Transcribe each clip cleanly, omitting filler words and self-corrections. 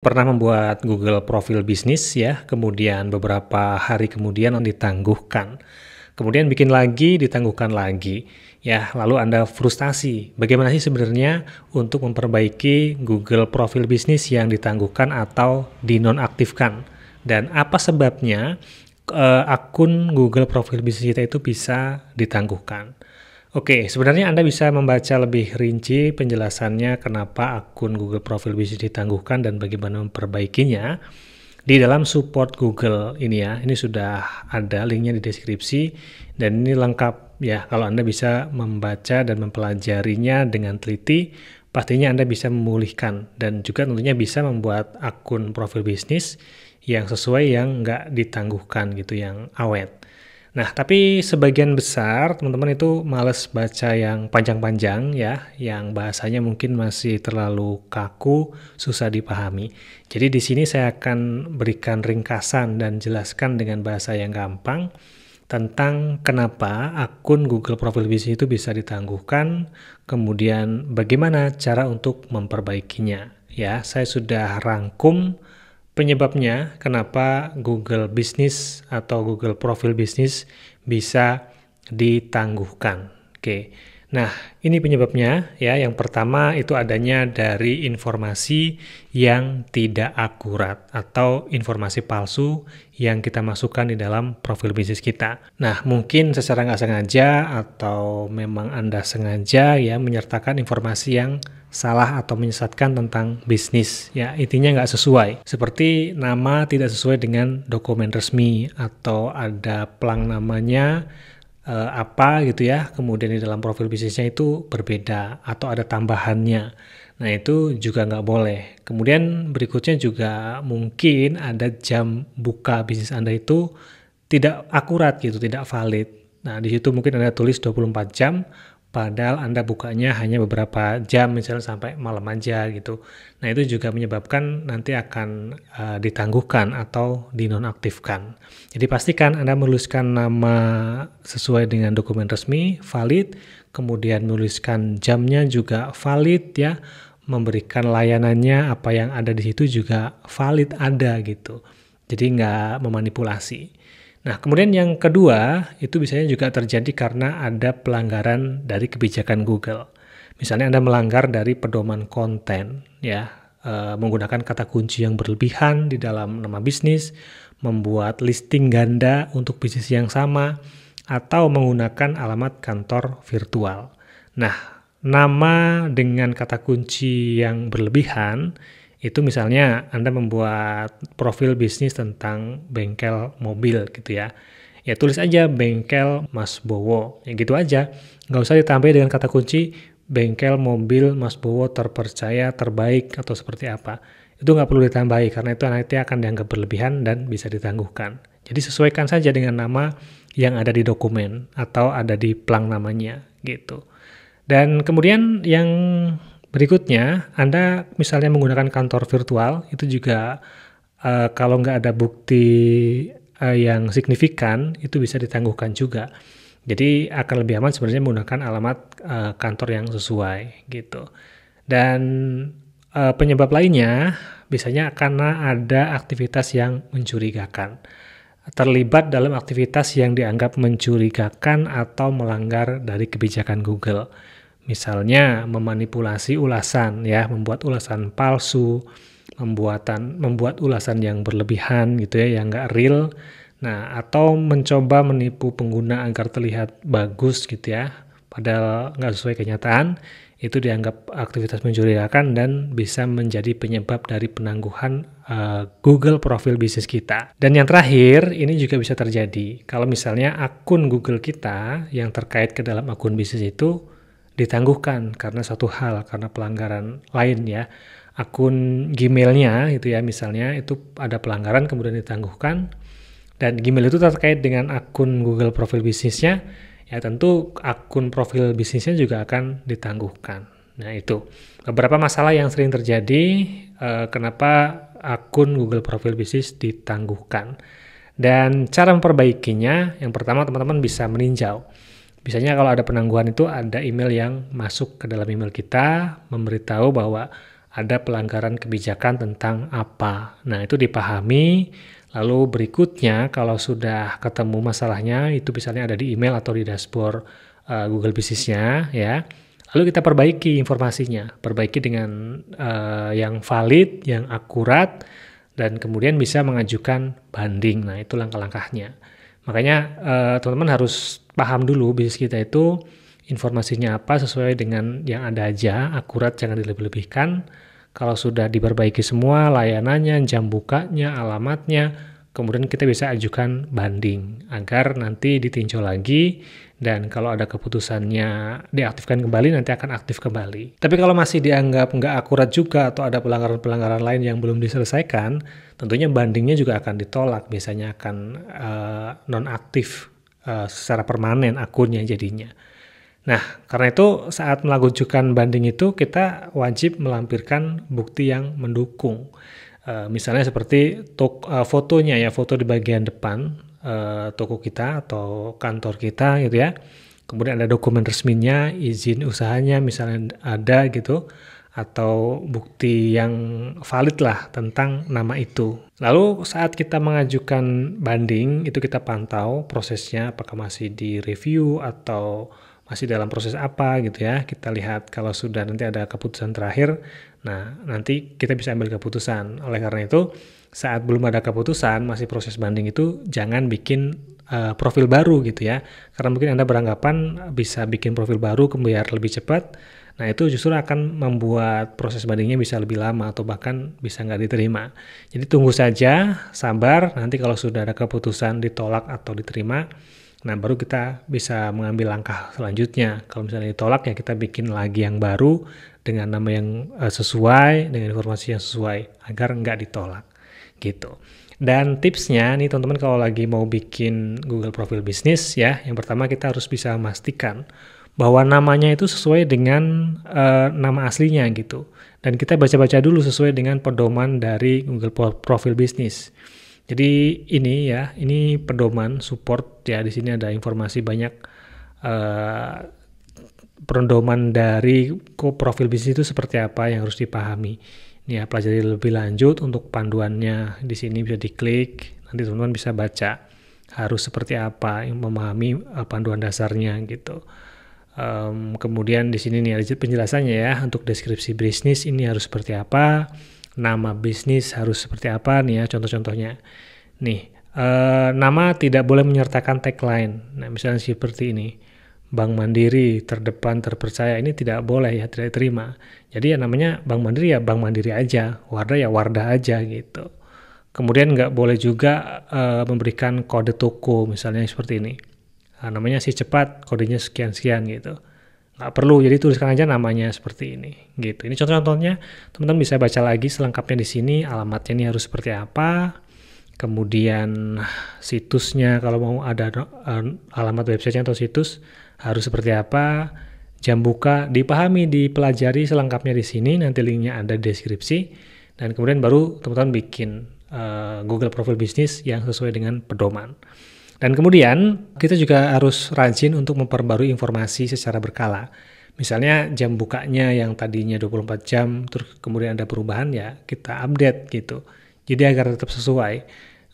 Pernah membuat Google profil bisnis ya, kemudian beberapa hari kemudian ditangguhkan. Kemudian bikin lagi, ditangguhkan lagi. Ya, lalu Anda frustasi. Bagaimana sih sebenarnya untuk memperbaiki Google profil bisnis yang ditangguhkan atau dinonaktifkan? Dan apa sebabnya akun Google profil bisnis kita itu bisa ditangguhkan? Oke, sebenarnya Anda bisa membaca lebih rinci penjelasannya kenapa akun Google profil bisnis ditangguhkan dan bagaimana memperbaikinya di dalam support Google ini ya. Ini sudah ada linknya di deskripsi dan ini lengkap ya. Kalau Anda bisa membaca dan mempelajarinya dengan teliti, pastinya Anda bisa memulihkan dan juga tentunya bisa membuat akun profil bisnis yang sesuai yang nggak ditangguhkan gitu, yang awet. Nah, tapi sebagian besar teman-teman itu males baca yang panjang-panjang ya, yang bahasanya mungkin masih terlalu kaku, susah dipahami. Jadi di sini saya akan berikan ringkasan dan jelaskan dengan bahasa yang gampang tentang kenapa akun Google profil bisnis itu bisa ditangguhkan, kemudian bagaimana cara untuk memperbaikinya. Ya, saya sudah rangkum penyebabnya kenapa Google Business atau Google Profil Bisnis bisa ditangguhkan. Oke. Nah, ini penyebabnya ya. Yang pertama itu adanya dari informasi yang tidak akurat atau informasi palsu yang kita masukkan di dalam profil bisnis kita. Nah, mungkin secara nggak sengaja atau memang Anda sengaja ya menyertakan informasi yang salah atau menyesatkan tentang bisnis ya, intinya nggak sesuai, seperti nama tidak sesuai dengan dokumen resmi atau ada pelang namanya apa gitu ya, kemudian di dalam profil bisnisnya itu berbeda atau ada tambahannya. Nah, itu juga nggak boleh. Kemudian berikutnya juga mungkin ada jam buka bisnis Anda itu tidak akurat gitu, tidak valid. Nah, di situ mungkin Anda tulis 24 jam, padahal Anda bukanya hanya beberapa jam, misalnya sampai malam aja gitu. Nah, itu juga menyebabkan nanti akan ditangguhkan atau dinonaktifkan. Jadi pastikan Anda menuliskan nama sesuai dengan dokumen resmi, valid, kemudian menuliskan jamnya juga valid ya, memberikan layanannya, apa yang ada di situ juga valid ada gitu. Jadi nggak memanipulasi. Nah, kemudian yang kedua, itu biasanya juga terjadi karena ada pelanggaran dari kebijakan Google. Misalnya Anda melanggar dari pedoman konten, ya, menggunakan kata kunci yang berlebihan di dalam nama bisnis, membuat listing ganda untuk bisnis yang sama, atau menggunakan alamat kantor virtual. Nah, nama dengan kata kunci yang berlebihan, itu misalnya Anda membuat profil bisnis tentang bengkel mobil gitu ya. Ya tulis aja bengkel Mas Bowo, ya gitu aja. Nggak usah ditambah dengan kata kunci bengkel mobil Mas Bowo terpercaya, terbaik, atau seperti apa. Itu nggak perlu ditambahi karena itu nanti akan dianggap berlebihan dan bisa ditangguhkan. Jadi sesuaikan saja dengan nama yang ada di dokumen atau ada di pelang namanya gitu. Dan kemudian yang berikutnya, Anda misalnya menggunakan kantor virtual, itu juga kalau nggak ada bukti yang signifikan, itu bisa ditangguhkan juga. Jadi akan lebih aman sebenarnya menggunakan alamat kantor yang sesuai gitu. Dan penyebab lainnya biasanya karena ada aktivitas yang mencurigakan. Terlibat dalam aktivitas yang dianggap mencurigakan atau melanggar dari kebijakan Google. Misalnya memanipulasi ulasan ya, membuat ulasan palsu, membuat ulasan yang berlebihan gitu ya, yang nggak real. Nah, atau mencoba menipu pengguna agar terlihat bagus gitu ya, padahal nggak sesuai kenyataan, itu dianggap aktivitas mencurigakan dan bisa menjadi penyebab dari penangguhan Google profil bisnis kita. Dan yang terakhir, ini juga bisa terjadi kalau misalnya akun Google kita yang terkait ke dalam akun bisnis itu ditangguhkan karena satu hal, karena pelanggaran lain ya. Akun Gmail-nya itu ya, misalnya itu ada pelanggaran kemudian ditangguhkan, dan Gmail itu terkait dengan akun Google profil bisnisnya, ya tentu akun profil bisnisnya juga akan ditangguhkan. Nah, itu beberapa masalah yang sering terjadi kenapa akun Google profil bisnis ditangguhkan. Dan cara memperbaikinya, yang pertama teman-teman bisa meninjau. Biasanya kalau ada penangguhan itu ada email yang masuk ke dalam email kita memberitahu bahwa ada pelanggaran kebijakan tentang apa. Nah, itu dipahami. Lalu berikutnya, kalau sudah ketemu masalahnya, itu misalnya ada di email atau di dashboard Google Business-nya, ya. Lalu kita perbaiki informasinya, perbaiki dengan yang valid, yang akurat, dan kemudian bisa mengajukan banding. Nah, itu langkah-langkahnya. Makanya teman-teman harus paham dulu bisnis kita itu informasinya apa sesuai dengan yang ada aja, akurat, jangan dilebih-lebihkan. Kalau sudah diperbaiki semua, layanannya, jam bukanya, alamatnya, kemudian kita bisa ajukan banding agar nanti ditinjau lagi, dan kalau ada keputusannya diaktifkan kembali, nanti akan aktif kembali. Tapi kalau masih dianggap nggak akurat juga atau ada pelanggaran-pelanggaran lain yang belum diselesaikan, tentunya bandingnya juga akan ditolak, biasanya akan nonaktif secara permanen akunnya jadinya. Nah, karena itu saat melakukan banding itu kita wajib melampirkan bukti yang mendukung. Misalnya seperti fotonya ya, foto di bagian depan toko kita atau kantor kita gitu ya. Kemudian ada dokumen resminya, izin usahanya misalnya ada gitu, atau bukti yang valid lah tentang nama itu. Lalu saat kita mengajukan banding, itu kita pantau prosesnya apakah masih di review atau masih dalam proses apa gitu ya. Kita lihat kalau sudah nanti ada keputusan terakhir, nah nanti kita bisa ambil keputusan. Oleh karena itu, saat belum ada keputusan, masih proses banding itu jangan bikin profil baru gitu ya. Karena mungkin Anda beranggapan bisa bikin profil baru biar lebih cepat. Nah itu justru akan membuat proses bandingnya bisa lebih lama atau bahkan bisa nggak diterima. Jadi tunggu saja, sabar, nanti kalau sudah ada keputusan ditolak atau diterima, nah baru kita bisa mengambil langkah selanjutnya. Kalau misalnya ditolak ya kita bikin lagi yang baru dengan nama yang sesuai, dengan informasi yang sesuai agar nggak ditolak gitu. Dan tipsnya nih teman-teman kalau lagi mau bikin Google Profile Business ya, yang pertama kita harus bisa memastikan bahwa namanya itu sesuai dengan nama aslinya gitu. Dan kita baca-baca dulu sesuai dengan pedoman dari Google Profile Business. Jadi ini ya, ini pedoman support ya, di sini ada informasi banyak pedoman dari profil bisnis itu seperti apa yang harus dipahami. Ini ya, pelajari lebih lanjut untuk panduannya di sini bisa diklik, nanti teman-teman bisa baca harus seperti apa, yang memahami panduan dasarnya gitu. Kemudian di sini nih ada penjelasannya ya, untuk deskripsi bisnis ini harus seperti apa, nama bisnis harus seperti apa nih ya, contoh-contohnya. Nih, nama tidak boleh menyertakan tagline. Nah, misalnya seperti ini, Bank Mandiri terdepan terpercaya, ini tidak boleh ya, tidak diterima. Jadi ya namanya Bank Mandiri ya Bank Mandiri aja, Wardah ya Wardah aja gitu. Kemudian nggak boleh juga memberikan kode toko, misalnya seperti ini. Nah, namanya si cepat, kodenya sekian-sekian gitu. Nggak perlu, jadi tuliskan aja namanya seperti ini gitu. Ini contoh-contohnya, teman-teman bisa baca lagi selengkapnya di sini, alamatnya ini harus seperti apa, kemudian situsnya kalau mau ada alamat websitenya atau situs harus seperti apa, jam buka dipahami, dipelajari selengkapnya di sini, nanti linknya ada di deskripsi, dan kemudian baru teman-teman bikin Google Profile Business yang sesuai dengan pedoman. Dan kemudian kita juga harus rajin untuk memperbarui informasi secara berkala. Misalnya jam bukanya yang tadinya 24 jam, terus kemudian ada perubahan ya kita update gitu. Jadi agar tetap sesuai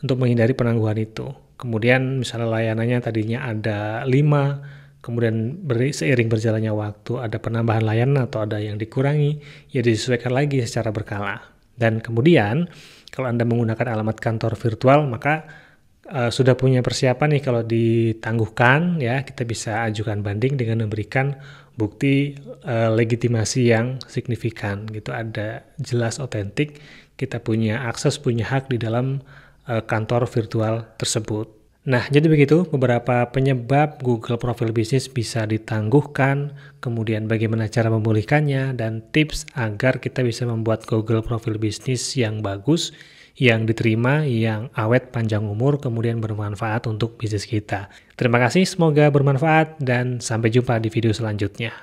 untuk menghindari penangguhan itu. Kemudian misalnya layanannya tadinya ada 5, kemudian seiring berjalannya waktu ada penambahan layanan atau ada yang dikurangi, ya disesuaikan lagi secara berkala. Dan kemudian kalau Anda menggunakan alamat kantor virtual, maka sudah punya persiapan nih kalau ditangguhkan ya, kita bisa ajukan banding dengan memberikan bukti legitimasi yang signifikan gitu, ada jelas otentik, kita punya akses, punya hak di dalam kantor virtual tersebut. Nah, jadi begitu beberapa penyebab Google Profile Business bisa ditangguhkan, kemudian bagaimana cara memulihkannya, dan tips agar kita bisa membuat Google Profile Business yang bagus, yang diterima, yang awet panjang umur, kemudian bermanfaat untuk bisnis kita. Terima kasih, semoga bermanfaat, dan sampai jumpa di video selanjutnya.